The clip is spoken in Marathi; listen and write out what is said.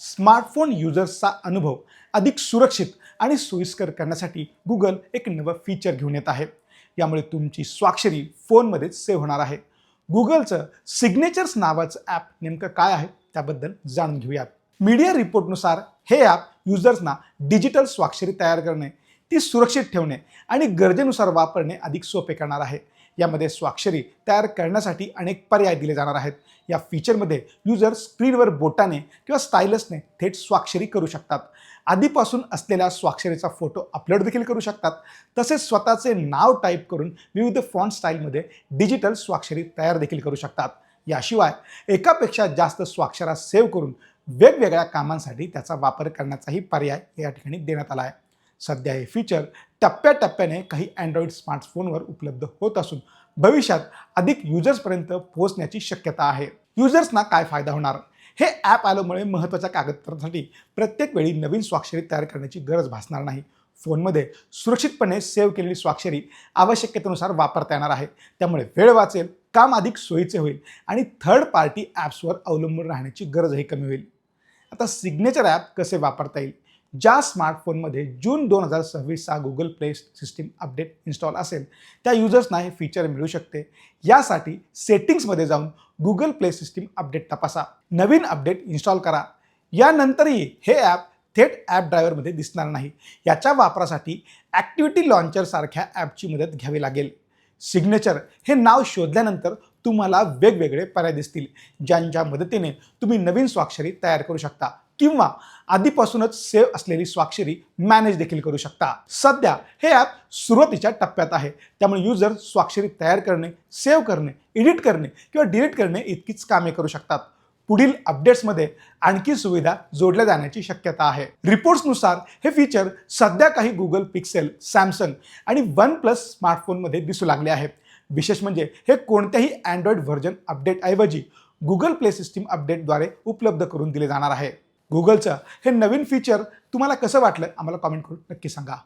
स्मार्टफोन युजर्सचा अनुभव अधिक सुरक्षित आणि सोयीस्कर करण्यासाठी गुगल एक नवं फीचर घेऊन येत आहे. यामुळे तुमची स्वाक्षरी फोनमध्येच सेव्ह होणार आहे. गुगलचं सिग्नेचर्स नावाचं ॲप नेमकं काय आहे त्याबद्दल जाणून घेऊयात. मीडिया रिपोर्टनुसार हे ॲप युजर्सना डिजिटल स्वाक्षरी तयार करणे, ती सुरक्षित ठेवणे आणि गरजेनुसार वापरणे अधिक सोपे करणार आहे. यामध्ये स्वाक्षरी तयार करण्यासाठी अनेक पर्याय दिले जाणार आहेत. या फीचरमध्ये युजर स्क्रीनवर बोटाने किंवा स्टायलसने थेट स्वाक्षरी करू शकतात. आधीपासून असलेल्या स्वाक्षरीचा फोटो अपलोड देखील करू शकतात. तसेच स्वतःचे नाव टाईप करून विविध फॉन्ट स्टाईलमध्ये डिजिटल स्वाक्षरी तयार देखील करू शकतात. याशिवाय एकापेक्षा जास्त स्वाक्षरा सेव्ह करून वेगवेगळ्या कामांसाठी त्याचा वापर करण्याचाही पर्याय या ठिकाणी देण्यात आला आहे. सध्या हे फीचर टप्प्याटप्प्याने काही अँड्रॉइड स्मार्टफोनवर उपलब्ध होत असून भविष्यात अधिक युजर्सपर्यंत पोहोचण्याची शक्यता आहे. युजर्सना काय फायदा होणार? हे ॲप आल्यामुळे महत्त्वाच्या कागदपत्रांसाठी प्रत्येक वेळी नवीन स्वाक्षरी तयार करण्याची गरज भासणार नाही. फोनमध्ये सुरक्षितपणे सेव्ह केलेली स्वाक्षरी आवश्यकतेनुसार वापरता येणार आहे. त्यामुळे वेळ वाचेल, काम अधिक सोयीचे होईल आणि थर्ड पार्टी ॲप्सवर अवलंबून राहण्याची गरजही कमी होईल. आता सिग्नेचर ॲप कसे वापरता येईल? ज्या स्मार्टफोनमध्ये जून 2026 Google Play system update install असेल त्या युजर्सना हे फीचर मिळू शकते. यासाठी सेटिंग्समध्ये जाऊन गुगल प्ले सिस्टीम अपडेट तपासा, नवीन अपडेट इन्स्टॉल करा. यानंतरही हे ॲप थेट ॲप ड्रायव्हरमध्ये दिसणार नाही. याच्या वापरासाठी ॲक्टिव्हिटी लॉन्चरसारख्या ॲपची मदत घ्यावी लागेल. सिग्नेचर हे नाव शोधल्यानंतर तुम्हाला वेगवेगळे पर्याय दिसतील, ज्यांच्या मदतीने तुम्ही नवीन स्वाक्षरी तयार करू शकता किंवा आधीपासूनच सेव्ह असलेली स्वाक्षरी मॅनेज देखील करू शकता. सध्या हे ॲप सुरुवातीच्या टप्प्यात आहे, त्यामुळे युजर स्वाक्षरी तयार करणे, सेव्ह करणे, एडिट करणे किंवा डिलीट करणे इतकीच कामे करू शकतात. पुढील अपडेट्समध्ये आणखी सुविधा जोडल्या जाण्याची शक्यता आहे. रिपोर्ट्सनुसार हे फीचर सध्या काही गुगल पिक्सेल, सॅमसंग आणि OnePlus स्मार्टफोनमध्ये दिसू लागले आहे. विशेष म्हणजे हे कोणत्याही अँड्रॉइड व्हर्जन अपडेटऐवजी गुगल प्ले सिस्टीम अपडेटद्वारे उपलब्ध करून दिले जाणार आहे. गुगलचं हे नवीन फीचर तुम्हाला कसं वाटलं आम्हाला कॉमेंट करून नक्की सांगा.